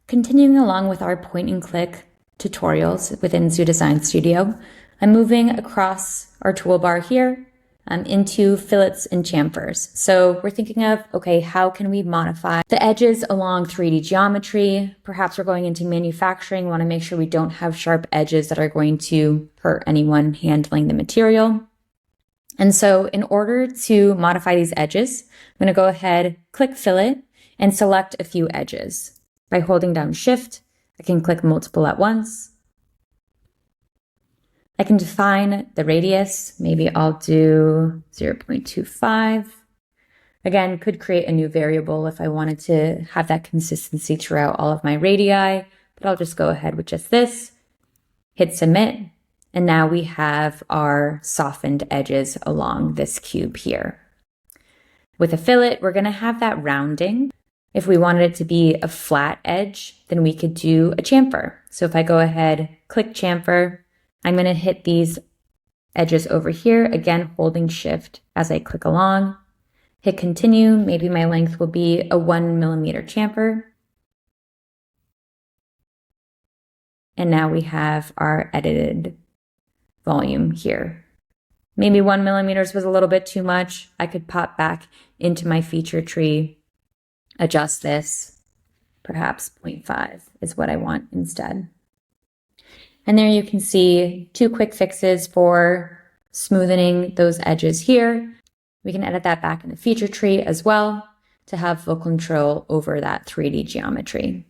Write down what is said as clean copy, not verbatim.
Continuing along with our point and click tutorials within Zoo Design Studio, I'm moving across our toolbar here into fillets and chamfers. So we're thinking of, okay, how can we modify the edges along 3D geometry? Perhaps we're going into manufacturing, want to make sure we don't have sharp edges that are going to hurt anyone handling the material. And so in order to modify these edges, I'm going to go ahead, click fillet, and select a few edges. By holding down Shift, I can click multiple at once. I can define the radius. Maybe I'll do 0.25. Again, could create a new variable if I wanted to have that consistency throughout all of my radii, but I'll just go ahead with just this, hit submit, and now we have our softened edges along this cube here. With a fillet, we're going to have that rounding. If we wanted it to be a flat edge, then we could do a chamfer. So if I go ahead, click chamfer, I'm going to hit these edges over here, again, holding Shift as I click along. Hit continue. Maybe my length will be a 1 millimeter chamfer. And now we have our edited volume here. Maybe 1 millimeter was a little bit too much. I could pop back into my feature tree, adjust this, perhaps 0.5 is what I want instead. And there you can see 2 quick fixes for smoothing those edges here. We can edit that back in the feature tree as well to have full control over that 3D geometry.